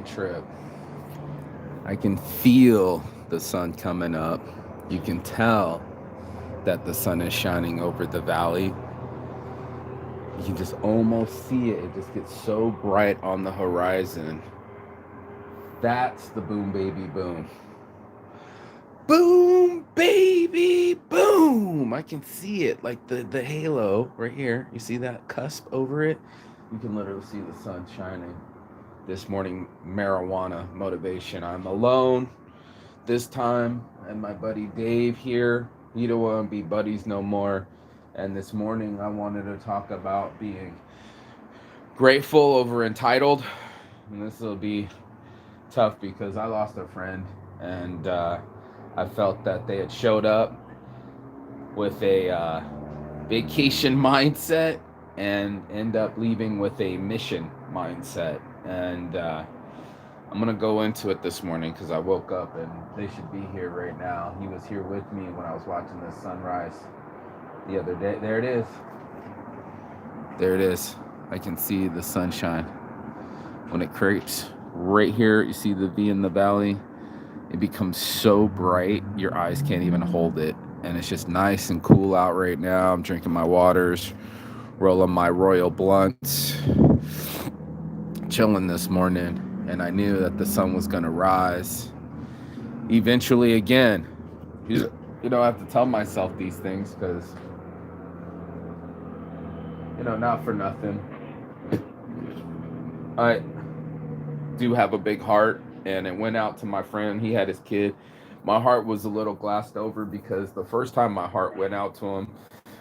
trip. I can feel the sun coming up. You can tell that the sun is shining over the valley. You can just almost see it. It just gets so bright on the horizon. That's the boom, baby, boom. Boom, baby, boom. I can see it like the halo right here. You see that cusp over it? You can literally see the sun shining. This morning, marijuana motivation. I'm alone this time, and my buddy Dave here. He don't want to be buddies no more. And this morning, I wanted to talk about being grateful over entitled. And this will be tough because I lost a friend, and I felt that they had showed up with a vacation mindset and end up leaving with a mission mindset. And I'm gonna go into it this morning because I woke up and they should be here right now. He was here with me when I was watching the sunrise the other day. There it is. There it is. I can see the sunshine when it creeps right here. You see the V in the valley. It becomes so bright your eyes can't even hold it, and it's just nice and cool out right now. I'm drinking my waters, rolling my royal blunts, chilling this morning, and I knew that the sun was gonna rise eventually again. You know, I have to tell myself these things because, not for nothing, I do have a big heart, and it went out to my friend. He had his kid. My heart was a little glassed over because the first time my heart went out to him,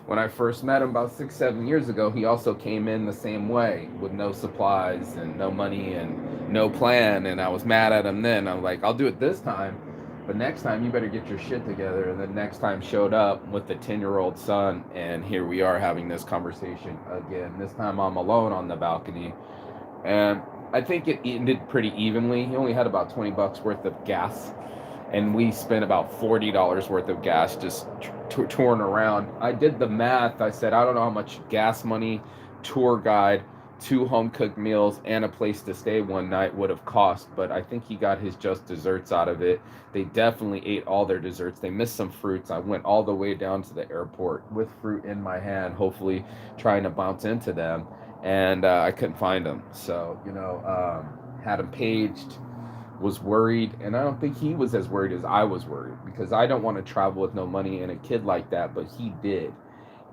when I first met him about 6, 7 years ago, he also came in the same way with no supplies and no money and no plan. And I was mad at him then. I'm like, I'll do it this time, but next time you better get your shit together. And the next time showed up with the 10-year-old son. And here we are having this conversation again. This time I'm alone on the balcony. And I think it ended pretty evenly. He only had about 20 bucks worth of gas, and we spent about $40 worth of gas just touring around. I did the math. I said, I don't know how much gas money, tour guide, 2 home-cooked meals, and a place to stay one night would have cost, but I think he got his just desserts out of it. They definitely ate all their desserts. They missed some fruits. I went all the way down to the airport with fruit in my hand, hopefully trying to bounce into them, and I couldn't find them. So, had him paged, was worried, and I don't think he was as worried as I was worried because I don't want to travel with no money and a kid like that, but he did.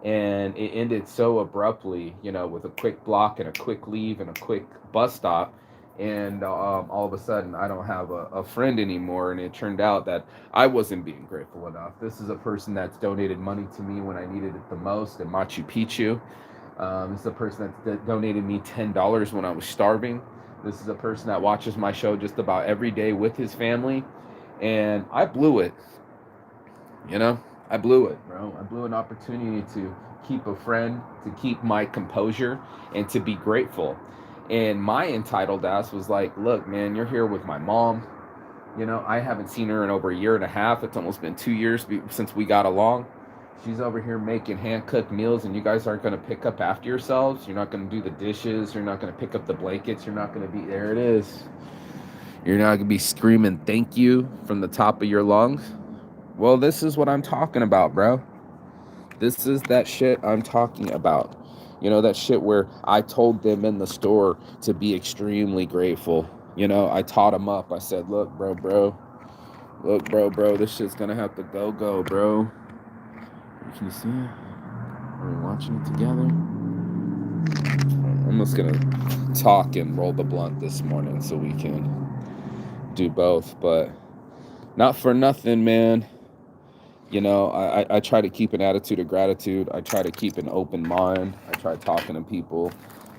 And it ended so abruptly, with a quick block and a quick leave and a quick bus stop. And all of a sudden, I don't have a friend anymore. And it turned out that I wasn't being grateful enough. This is a person that's donated money to me when I needed it the most in Machu Picchu. This is a person that donated me $10 when I was starving. This is a person that watches my show just about every day with his family. And I blew it. I blew it, bro. I blew an opportunity to keep a friend, to keep my composure, and to be grateful. And my entitled ass was like, look, man, you're here with my mom. I haven't seen her in over a year and a half. It's almost been 2 years since we got along. She's over here making hand-cooked meals, and you guys aren't going to pick up after yourselves. You're not going to do the dishes. You're not going to pick up the blankets. You're not going to be, there it is. You're not going to be screaming thank you from the top of your lungs. Well, this is what I'm talking about, bro. This is that shit I'm talking about. That shit where I told them in the store to be extremely grateful. I taught them up. I said, look, bro. Look, bro, this shit's going to have to go, bro. Can you see it? Are we watching it together? I'm just gonna talk and roll the blunt this morning so we can do both, but not for nothing, man. I try to keep an attitude of gratitude. I try to keep an open mind. I try talking to people.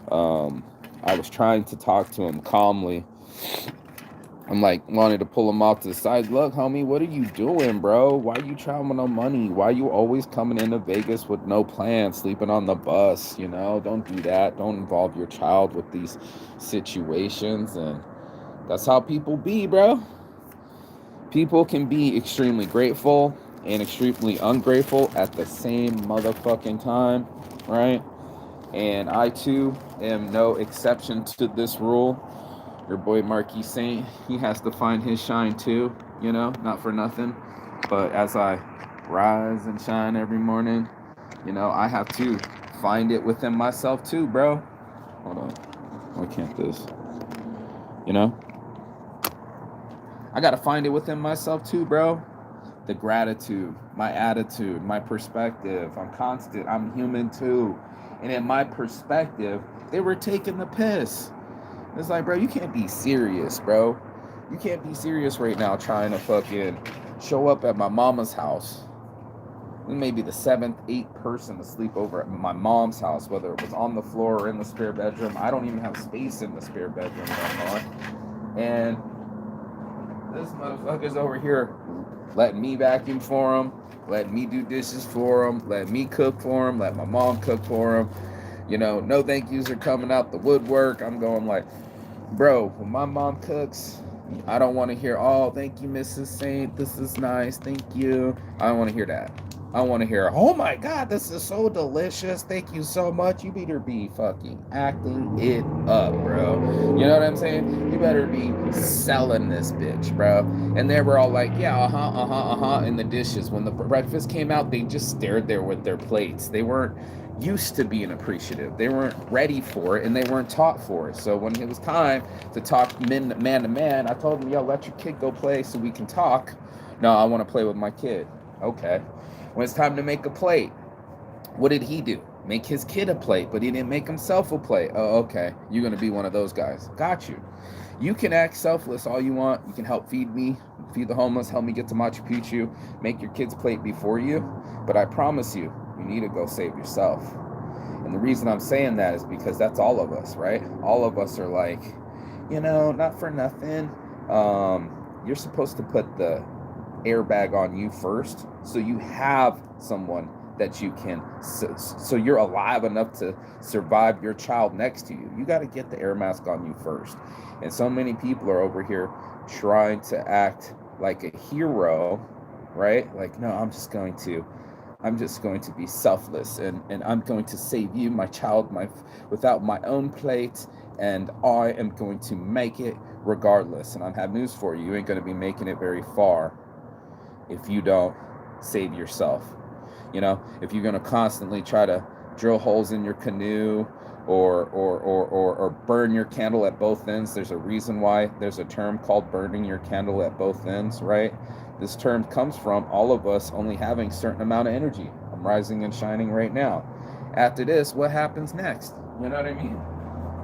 I was trying to talk to him calmly. I'm like wanting to pull him off to the side. Look, homie, what are you doing, bro? Why are you traveling with no money? Why are you always coming into Vegas with no plan, sleeping on the bus? Don't do that. Don't involve your child with these situations. And that's how people be, bro. People can be extremely grateful and extremely ungrateful at the same motherfucking time, right? And I too am no exception to this rule. Your boy Marquis Saint, he has to find his shine too, you know, not for nothing. But as I rise and shine every morning, you know, I have to find it within myself too, bro. Hold on. Why can't this? You know? I gotta find it within myself too, bro. The gratitude, my attitude, my perspective. I'm constant. I'm human too. And in my perspective, they were taking the piss. It's like, bro, you can't be serious, bro. You can't be serious right now trying to fucking show up at my mama's house. We may be the 7th, 8th person to sleep over at my mom's house, whether it was on the floor or in the spare bedroom. I don't even have space in the spare bedroom anymore. And this motherfucker's over here letting me vacuum for him, letting me do dishes for him, letting me cook for him, let my mom cook for him. You know, no thank yous are coming out the woodwork. I'm going like, bro, when my mom cooks, I don't want to hear, oh, thank you, Mrs. Saint. This is nice. Thank you. I don't want to hear that. I want to hear, oh my God, this is so delicious. Thank you so much. You better be fucking acting it up, bro. You know what I'm saying? You better be selling this bitch, bro. And they were all like, yeah, in the dishes. When the breakfast came out, they just stared there with their plates. They weren't used to being appreciative. They weren't ready for it, and they weren't taught for it. So when it was time to talk man to man, I told them, yo, let your kid go play so we can talk. No, I want to play with my kid. Okay. When it's time to make a plate, what did he do? Make his kid a plate, but he didn't make himself a plate. Oh, okay. You're going to be one of those guys. Got you. You can act selfless all you want. You can help feed me, feed the homeless, help me get to Machu Picchu, make your kid's plate before you. But I promise you, you need to go save yourself. And the reason I'm saying that is because that's all of us, right? All of us are like, you know, not for nothing. You're supposed to put the airbag on you first, so you have someone that you can, so you're alive enough to survive your child next to you. You got to get the air mask on you first. And so many people are over here trying to act like a hero, right? Like, no, I'm just going to be selfless, and I'm going to save you, my child, without my own plate, and I am going to make it regardless. And I have news for you. You ain't going to be making it very far if you don't save yourself. You know, if you're going to constantly try to drill holes in your canoe or burn your candle at both ends. There's a reason why there's a term called burning your candle at both ends, right? This term comes from all of us only having a certain amount of energy. I'm rising and shining right now. After this, what happens next? You know what I mean?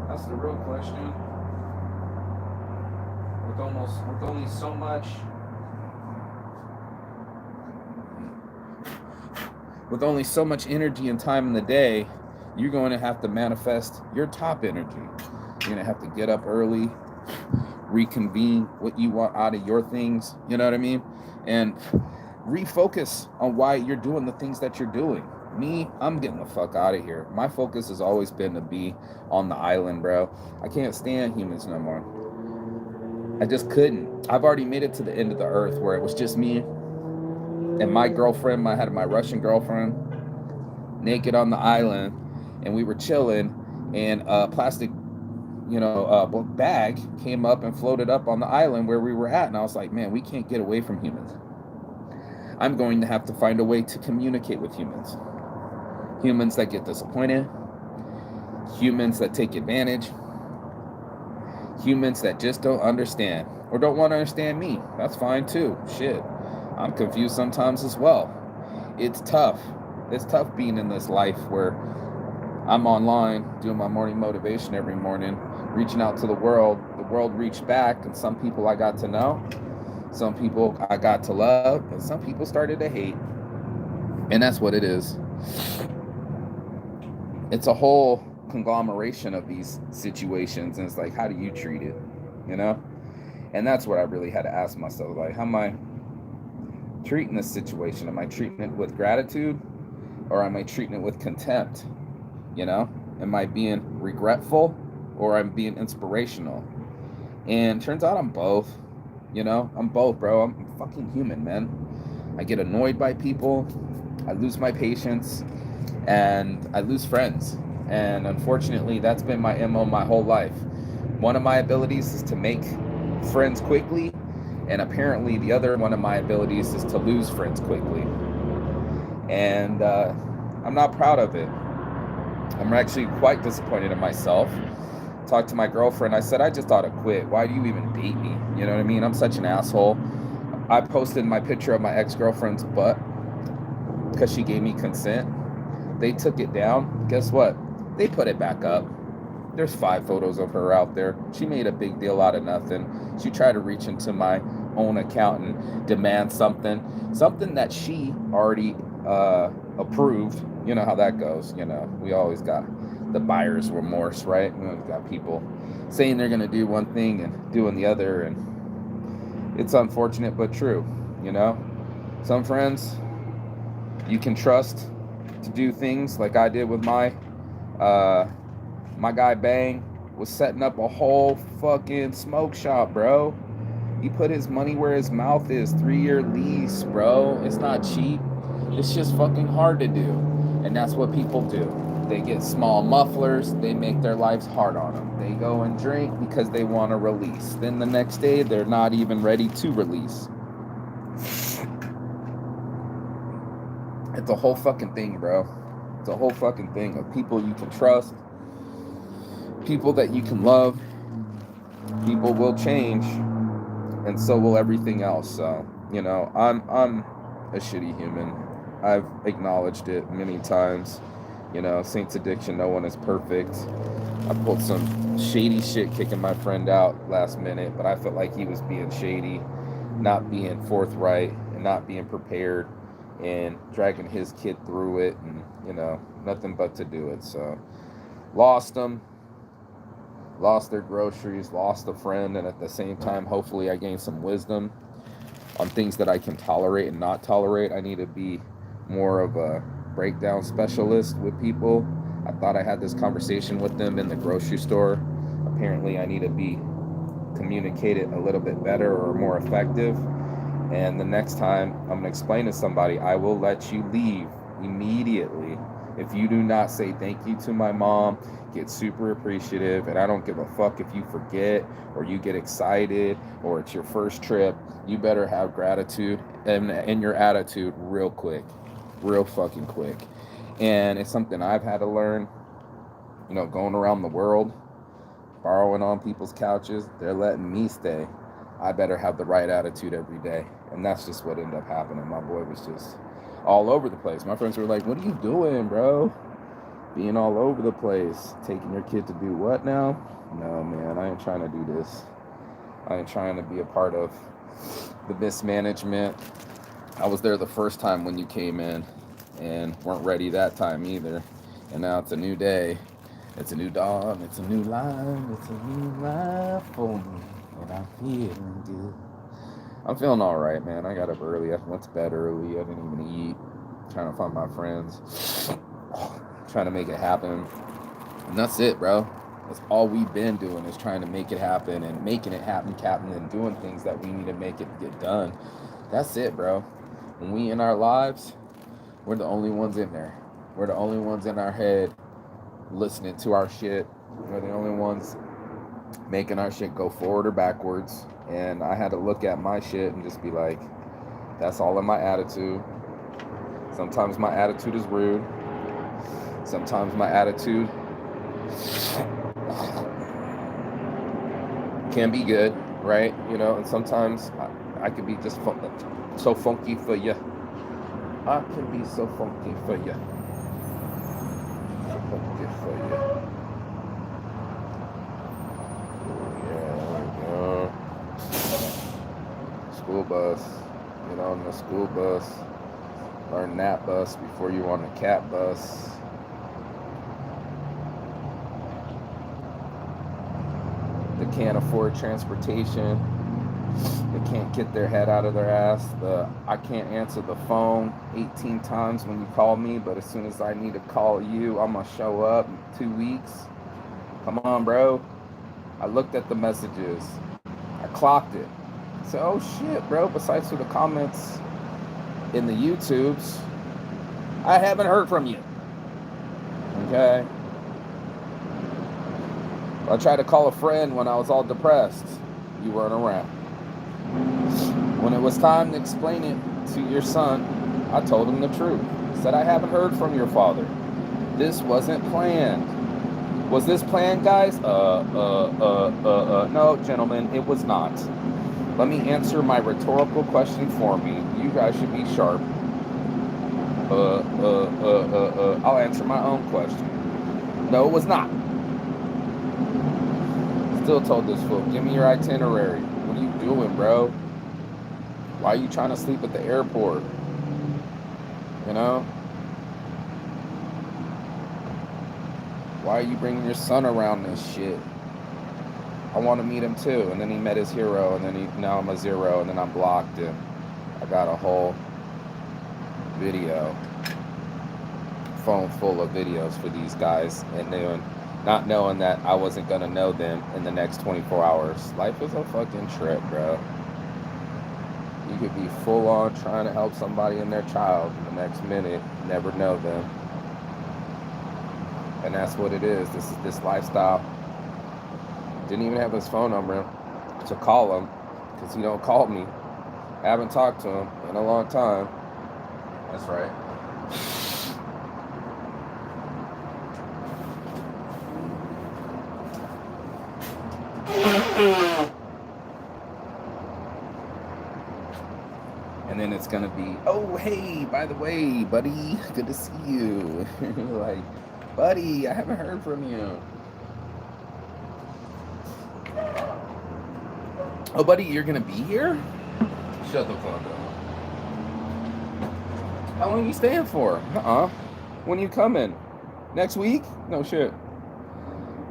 That's the real question. With only so much energy and time in the day, you're going to have to manifest your top energy. You're going to have to get up early, reconvene what you want out of your things, you know what I mean? And refocus on why you're doing the things that you're doing. Me, I'm getting the fuck out of here. My focus has always been to be on the island, bro. I can't stand humans no more. I just couldn't. I've already made it to the end of the earth where it was just me and my girlfriend. I had my Russian girlfriend naked on the island, and we were chilling, and a plastic bag came up and floated up on the island where we were at, and I was like, man, we can't get away from humans. I'm going to have to find a way to communicate with humans. Humans that get disappointed, humans that take advantage, humans that just don't understand or don't want to understand me. That's fine too. Shit, I'm confused sometimes as well. It's tough. It's tough being in this life where I'm online doing my morning motivation every morning, reaching out to the world. The world reached back, and some people I got to know, some people I got to love, and some people started to hate. And that's what it is. It's a whole conglomeration of these situations, and it's like, how do you treat it? You know? And that's what I really had to ask myself. Like, how am I treating this situation? Am I treating it with gratitude, or am I treating it with contempt? You know, am I being regretful, or I'm being inspirational? And turns out I'm both. You know, I'm both, bro. I'm fucking human, man. I get annoyed by people, I lose my patience, and I lose friends. And unfortunately, that's been my MO my whole life. One of my abilities is to make friends quickly, and apparently the other one of my abilities is to lose friends quickly. And I'm not proud of it. I'm actually quite disappointed in myself. Talked to my girlfriend. I said, I just ought to quit. Why do you even date me? You know what I mean? I'm such an asshole. I posted my picture of my ex-girlfriend's butt because she gave me consent. They took it down. Guess what? They put it back up. There's 5 photos of her out there. She made a big deal out of nothing. She tried to reach into my own account and demand something that she already approved. You know how that goes. You know, we always got the buyer's remorse, right? We always got people saying they're going to do one thing and doing the other, and it's unfortunate but true. You know, some friends you can trust to do things like I did with my guy Bang was setting up a whole fucking smoke shop, bro. He put his money where his mouth is. 3-year lease, bro. It's not cheap. It's just fucking hard to do. And that's what people do. They get small mufflers. They make their lives hard on them. They go and drink because they want to release. Then the next day, they're not even ready to release. It's a whole fucking thing, bro. It's a whole fucking thing of people you can trust, people that you can love. People will change, and so will everything else. So, you know, I'm a shitty human. I've acknowledged it many times. You know, Saints Addiction, no one is perfect. I pulled some shady shit kicking my friend out last minute, but I felt like he was being shady, not being forthright, and not being prepared, and dragging his kid through it, and, you know, nothing but to do it. So, lost them. Lost their groceries, lost a friend, and at the same time, hopefully I gained some wisdom on things that I can tolerate and not tolerate. I need to be more of a breakdown specialist with people. I thought I had this conversation with them in the grocery store. Apparently I need to be communicated a little bit better or more effective. And the next time I'm going to explain to somebody, I will let you leave immediately if you do not say thank you to my mom, get super appreciative, and I don't give a fuck if you forget or you get excited or it's your first trip. You better have gratitude and your attitude real quick, real fucking quick. And it's something I've had to learn, you know, going around the world, borrowing on people's couches. They're letting me stay. I better have the right attitude every day. And that's just what ended up happening. My boy was just all over the place. My friends were like, what are you doing, bro? Being all over the place. Taking your kid to do what now? No, man, I ain't trying to do this. I ain't trying to be a part of the mismanagement. I was there the first time when you came in and weren't ready that time either. And now it's a new day. It's a new dawn. It's a new life. It's a new life for me. And I'm feeling good. I'm feeling all right, man. I got up early. I went to bed early. I didn't even eat. Trying to find my friends. Trying to make it happen. And that's it, bro. That's all we've been doing is trying to make it happen and making it happen, Captain, and doing things that we need to make it get done. That's it, bro. When we in our lives, we're the only ones in there. We're the only ones in our head listening to our shit. We're the only ones making our shit go forward or backwards. And I had to look at my shit and just be like, that's all in my attitude. Sometimes my attitude is rude. Sometimes my attitude can be good, right? You know, and sometimes I could be just so funky for you. I can be so funky for you. Funky for you. School bus. Get on the school bus. Learn that bus before you on the cat bus. They can't afford transportation. They can't get their head out of their ass. I can't answer the phone 18 times when you call me, but as soon as I need to call you, I'm gonna show up in 2 weeks. Come on, bro. I looked at the messages. I clocked it. So, oh shit, bro, besides for the comments in the YouTubes, I haven't heard from you. Okay? I tried to call a friend when I was all depressed. You weren't around. When it was time to explain it to your son, I told him the truth. Said I haven't heard from your father. This wasn't planned. Was this planned, guys? No, gentlemen, it was not. Let me answer my rhetorical question for me. You guys should be sharp. I'll answer my own question. No, it was not. Still told this fool, give me your itinerary. What are you doing, bro? Why are you trying to sleep at the airport? You know? Why are you bringing your son around this shit? I want to meet him too. And then he met his hero, and then now I'm a zero, and then I'm blocked, and I got a whole video, phone full of videos for these guys, and not knowing that I wasn't going to know them in the next 24 hours. Life is a fucking trip, bro. You could be full on trying to help somebody and their child, in the next minute, never know them. And that's what it is. This is this lifestyle. Didn't even have his phone number to call him, because he don't call me. I haven't talked to him in a long time. That's right. And then it's gonna be, oh hey, by the way, buddy, good to see you. Like, buddy, I haven't heard from you. Oh, buddy, you're gonna be here? Shut the fuck up. How long are you staying for? When are you coming? Next week? No shit.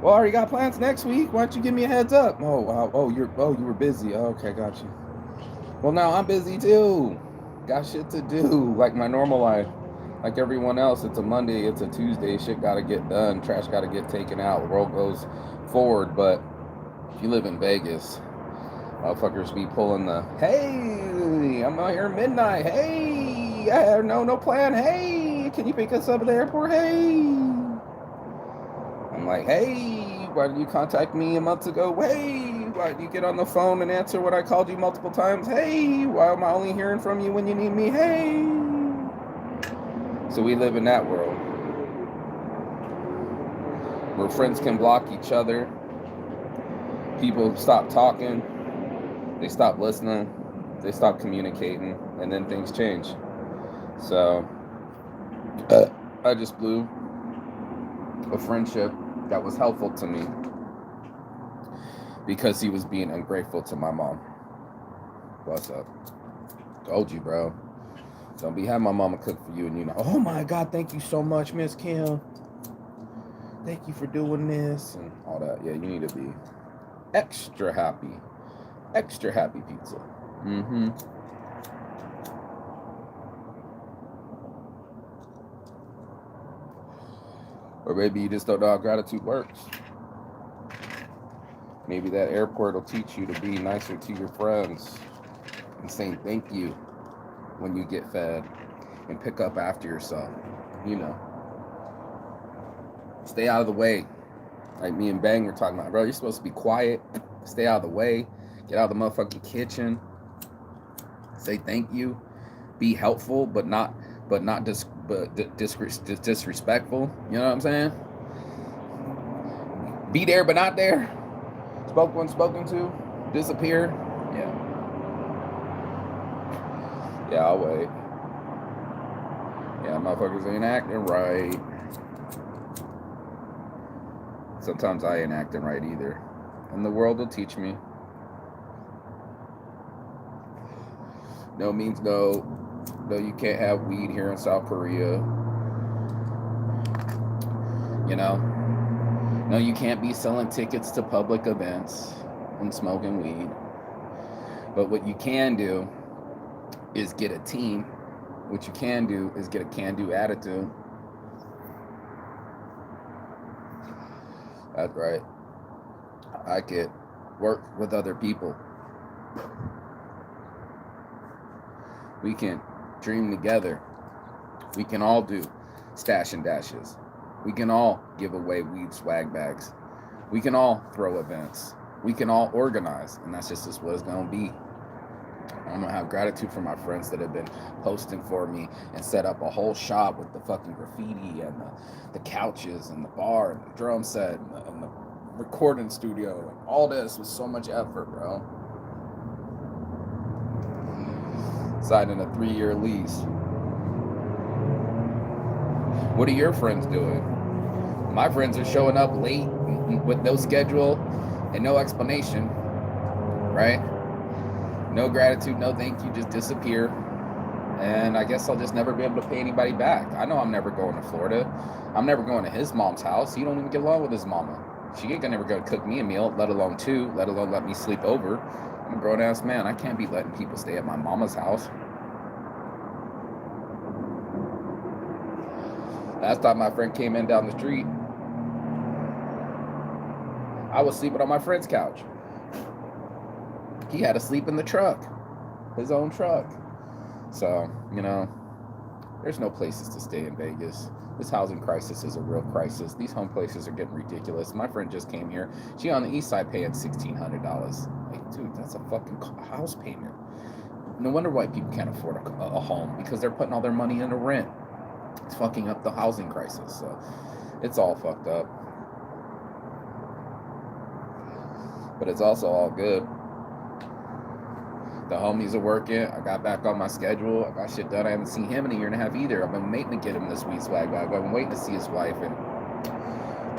Well, I already got plans next week. Why don't you give me a heads up? Oh wow. Oh, you were busy. Oh, okay, got you. Well, now I'm busy too. Got shit to do, like my normal life. Like everyone else, it's a Monday, it's a Tuesday. Shit gotta get done. Trash gotta get taken out. The world goes forward. But if you live in Vegas, motherfuckers be pulling the, hey, I'm out here at midnight. Hey, I have no plan. Hey, can you pick us up at the airport? Hey. I'm like, hey, why did you contact me a month ago? Hey, why did you get on the phone and answer when I called you multiple times? Hey, why am I only hearing from you when you need me? Hey. So we live in that world where friends can block each other. People stop talking. They stop listening. They stop communicating. And then things change. So I just blew a friendship that was helpful to me because he was being ungrateful to my mom. What's up? Told you, bro. Don't be having my mama cook for you and you know, oh my God, thank you so much, Miss Kim. Thank you for doing this and all that. Yeah, you need to be extra happy. Extra happy pizza. Mm-hmm. Or maybe you just don't know how gratitude works. Maybe that airport will teach you to be nicer to your friends and saying thank you when you get fed and pick up after yourself. You know. Stay out of the way. Like me and Bang were talking about, bro, you're supposed to be quiet. Stay out of the way. Get out of the motherfucking kitchen. Say thank you. Be helpful, but not disrespectful. You know what I'm saying? Be there, but not there. Spoke when spoken to. Disappear. Yeah. Yeah, I'll wait. Yeah, motherfuckers ain't acting right. Sometimes I ain't acting right either. And the world will teach me. No means no. No, you can't have weed here in South Korea. You know? No, you can't be selling tickets to public events and smoking weed. But what you can do is get a team. What you can do is get a can-do attitude. That's right. I could work with other people. We can dream together. We can all do stash and dashes. We can all give away weed swag bags. We can all throw events. We can all organize, and that's just what it's gonna be. I'm gonna have gratitude for my friends that have been posting for me and set up a whole shop with the fucking graffiti and the couches and the bar and the drum set and the recording studio and all this with so much effort, bro. Signing a 3-year lease. What are your friends doing? My friends are showing up late with no schedule and no explanation, right? No gratitude, no thank you, just disappear. And I guess I'll just never be able to pay anybody back. I know I'm never going to Florida. I'm never going to his mom's house. He don't even get along with his mama. She ain't gonna never go cook me a meal, let alone two, let alone let me sleep over. I'm a grown-ass man. I can't be letting people stay at my mama's house. Last time my friend came in down the street, I was sleeping on my friend's couch. He had to sleep in the truck, his own truck. So, you know, there's no places to stay in Vegas. This housing crisis is a real crisis. These home places are getting ridiculous. My friend just came here. She on the east side paying $1,600. Like, dude, that's a fucking house payment. No wonder white people can't afford a home, because they're putting all their money into rent. It's fucking up the housing crisis. So it's all fucked up. But it's also all good. The homies are working. I got back on my schedule. I got shit done. I haven't seen him in a year and a half either. I've been waiting to get him this week's swag bag. I've been waiting to see his wife and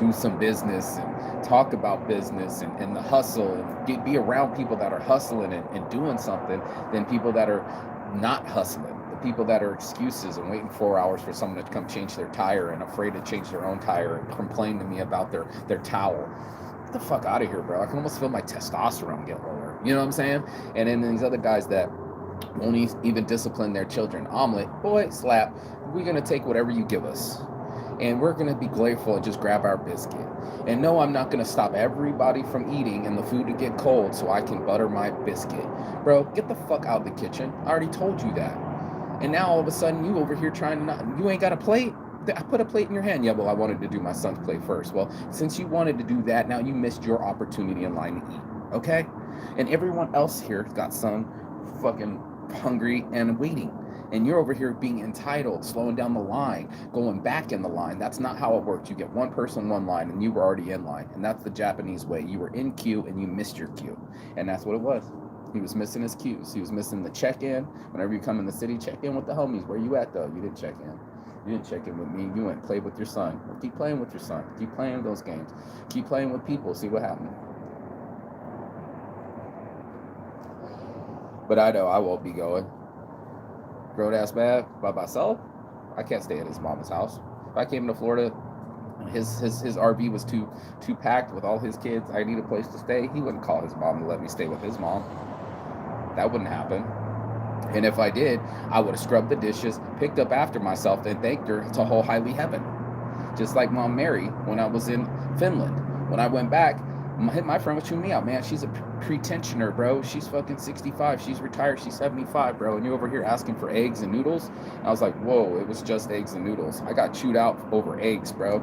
do some business and talk about business and the hustle and be around people that are hustling and doing something than people that are not hustling. The people that are excuses and waiting 4 hours for someone to come change their tire and afraid to change their own tire and complain to me about their towel. Get the fuck out of here, bro. I can almost feel my testosterone get lower. You know what I'm saying? And then these other guys that won't even discipline their children. Omelet, boy, slap. We're going to take whatever you give us. And we're going to be grateful and just grab our biscuit. And no, I'm not going to stop everybody from eating and the food to get cold so I can butter my biscuit. Bro, get the fuck out of the kitchen. I already told you that. And now all of a sudden you over here trying to not, you ain't got a plate? I put a plate in your hand. Yeah, well, I wanted to do my son's plate first. Well, since you wanted to do that, now you missed your opportunity in line to eat. Okay? And everyone else here got some fucking hungry and waiting. And you're over here being entitled, slowing down the line, going back in the line. That's not how it works. You get one person, one line, and you were already in line. And that's the Japanese way. You were in queue and you missed your queue. And that's what it was. He was missing his cues. He was missing the check-in. Whenever you come in the city, check in with the homies. Where you at, though? You didn't check in. You didn't check in with me. You went and played with your son. Well, keep playing with your son. Keep playing those games. Keep playing with people. See what happens. But I know I won't be going. Grown-ass man by myself. I can't stay at his mama's house. If I came to Florida, his RV was too packed with all his kids. I need a place to stay. He wouldn't call his mom to let me stay with his mom. That wouldn't happen. And if I did, I would have scrubbed the dishes, picked up after myself, and thanked her to whole highly heaven. Just like Mom Mary when I was in Finland. When I went back, my friend was chewing me out, man. She's a pretensioner, bro. She's fucking 65. She's retired. She's 75, bro. And you're over here asking for eggs and noodles? And I was like, whoa, it was just eggs and noodles. I got chewed out over eggs, bro.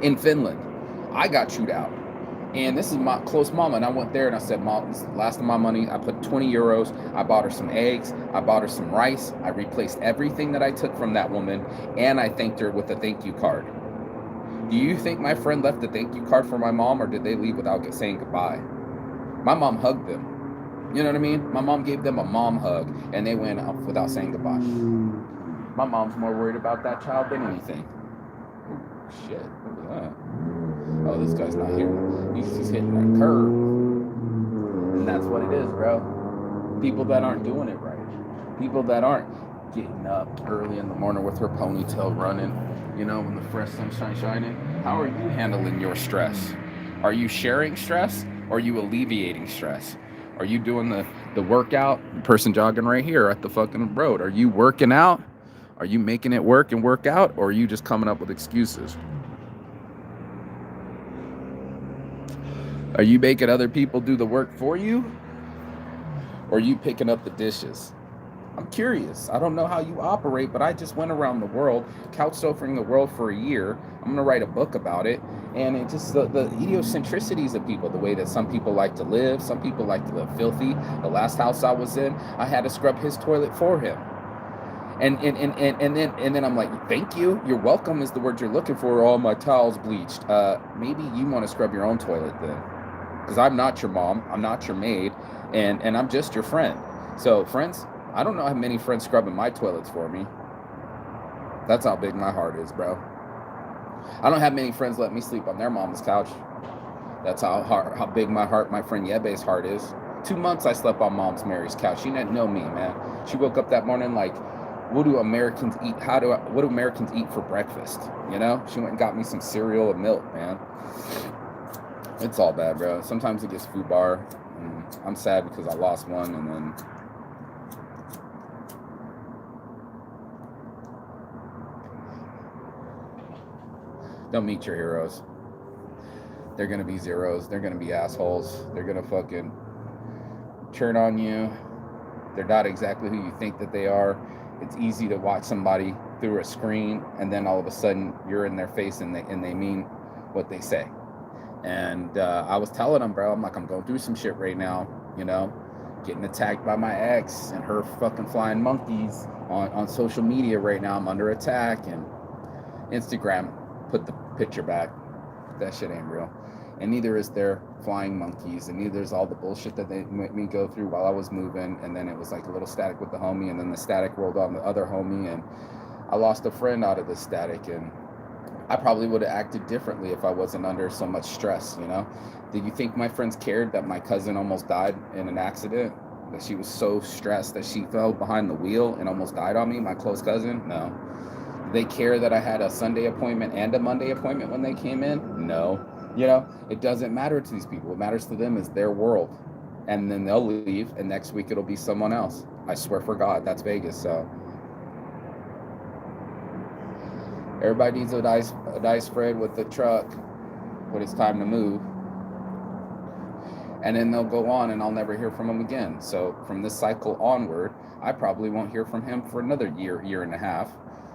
In Finland, I got chewed out. And this is my close mama. And I went there and I said, Mom, this is the last of my money. I put 20 euros. I bought her some eggs. I bought her some rice. I replaced everything that I took from that woman. And I thanked her with a thank you card. Do you think my friend left a thank you card for my mom, or did they leave without saying goodbye? My mom hugged them. You know what I mean? My mom gave them a mom hug, and they went out without saying goodbye. My mom's more worried about that child than anything. Oh, shit. Look at that. Oh, this guy's not here. He's hitting that curve. And that's what it is, bro. People that aren't doing it right. People that aren't getting up early in the morning with her ponytail running, you know, when the fresh sunshine shining. How are you handling your stress? Are you sharing stress, or are you alleviating stress? Are you doing the workout? The person jogging right here at the fucking road. Are you working out? Are you making it work and work out, or are you just coming up with excuses? Are you making other people do the work for you? Or are you picking up the dishes? I'm curious. I don't know how you operate, but I just went around the world, couch surfing the world for a year. I'm gonna write a book about it, and it just the idiosyncrasies of people, the way that some people like to live. Some people like to live filthy. The last house I was in, I had to scrub his toilet for him. And then I'm like, thank you, you're welcome is the word you're looking for. All my towels bleached. Maybe you want to scrub your own toilet then, because I'm not your mom, I'm not your maid, and I'm just your friend. So friends, I don't know how many friends scrubbing my toilets for me. That's how big my heart is, bro. I don't have many friends let me sleep on their mom's couch. That's how big my heart, my friend Yebe's heart is. 2 months I slept on Mom's Mary's couch. She didn't know me, man. She woke up that morning like, what do Americans eat? What do Americans eat for breakfast? You know? She went and got me some cereal and milk, man. It's all bad, bro. Sometimes it gets FUBAR. I'm sad because I lost one, and then don't meet your heroes. They're gonna be zeros. They're gonna be assholes. They're gonna fucking turn on you. They're not exactly who you think that they are. It's easy to watch somebody through a screen, and then all of a sudden you're in their face, and they mean what they say. And I was telling them, bro, I'm like, I'm going through some shit right now, you know, getting attacked by my ex and her fucking flying monkeys on social media right now. I'm under attack, and Instagram put the picture back. That shit ain't real. And neither is their flying monkeys, and neither is all the bullshit that they made me go through while I was moving. And then it was like a little static with the homie, and then the static rolled on the other homie, and I lost a friend out of the static. And I probably would have acted differently if I wasn't under so much stress, you know? Did you think my friends cared that my cousin almost died in an accident? That she was so stressed that she fell behind the wheel and almost died on me, my close cousin? No. Did they care that I had a Sunday appointment and a Monday appointment when they came in? No. You know, it doesn't matter to these people. What matters to them is their world. And then they'll leave, and next week it'll be someone else. I swear for God, that's Vegas, so. Everybody needs a dice spread with the truck when it's time to move. And then they'll go on, and I'll never hear from them again. So from this cycle onward, I probably won't hear from him for another year and a half,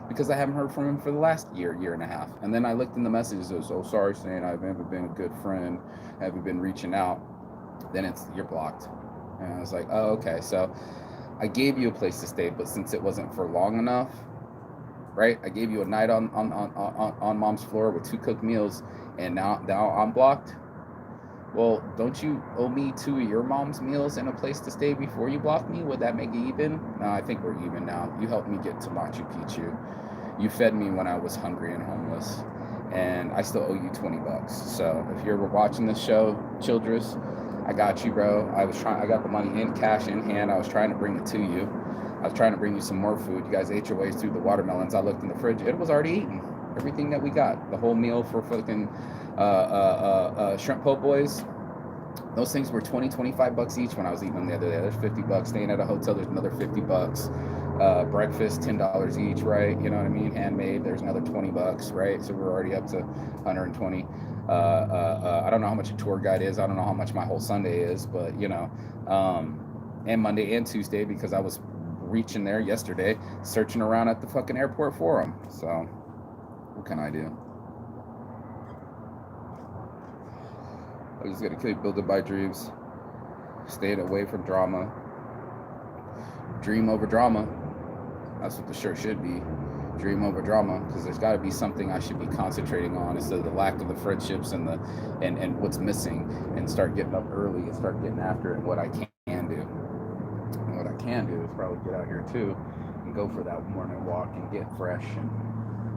because I haven't heard from him for the last year and a half. And then I looked in the messages, it was, oh, sorry, saying I've never been a good friend, haven't been reaching out. Then it's, you're blocked. And I was like, oh, okay. So I gave you a place to stay, but since it wasn't for long enough, right? I gave you a night on mom's floor with 2 cooked meals, and now I'm blocked. Well, don't you owe me 2 of your mom's meals and a place to stay before you blocked me? Would that make it even? No, I think we're even now. You helped me get to Machu Picchu. You fed me when I was hungry and homeless, and I still owe you $20. So if you're watching this show, Childress, I got you, bro. I got the money in cash in hand. I was trying to bring it to you. I was trying to bring you some more food. You guys ate your ways through the watermelons. I looked in the fridge. It was already eaten. Everything that we got. The whole meal for fucking shrimp po' boys. Those things were $20-$25 each when I was eating them the other day. There's $50. Staying at a hotel, there's another $50. Breakfast, $10 each, right? You know what I mean? Handmade, there's another $20, right? So we're already up to 120. I don't know how much a tour guide is. I don't know how much my whole Sunday is, but you know, and Monday and Tuesday, because I was reaching there yesterday, searching around at the fucking airport for them. So what can I do? I just gotta keep building my dreams, staying away from drama, dream over drama. That's what the shirt should be, dream over drama, because there's got to be something I should be concentrating on instead of the lack of the friendships and what's missing, and start getting up early and start getting after it. And what I can do, and what I can do is probably get out here too and go for that morning walk and get fresh and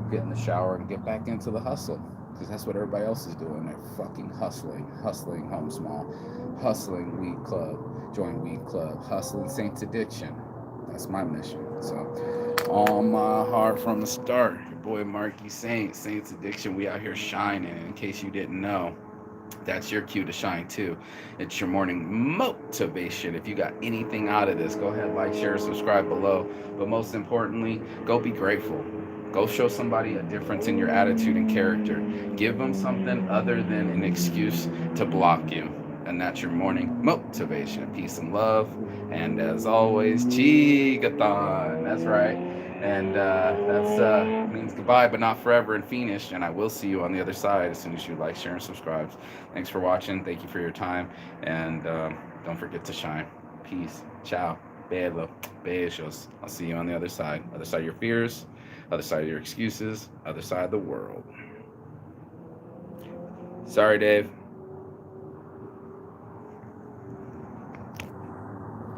get in the shower and get back into the hustle. Because that's what everybody else is doing. They're fucking hustling Home Small, hustling Weed Club, join Weed Club, hustling Saints Addiction. That's my mission. So, on my heart from the start, your boy Marky Saints Addiction, we out here shining. In case you didn't know, that's your cue to shine too. It's your morning motivation. If you got anything out of this, go ahead, like, share, subscribe below. But most importantly, go be grateful. Go show somebody a difference in your attitude and character. Give them something other than an excuse to block you. and that's your morning motivation. Peace and love. And as always, Chigathon. That's right. And that's means goodbye, but not forever in Fiendish. And I will see you on the other side as soon as you like, share, and subscribe. Thanks for watching. Thank you for your time. And don't forget to shine. Peace. Ciao. Belo. Beijos. I'll see you on the other side. Other side of your fears, other side of your excuses, other side of the world. Sorry, Dave.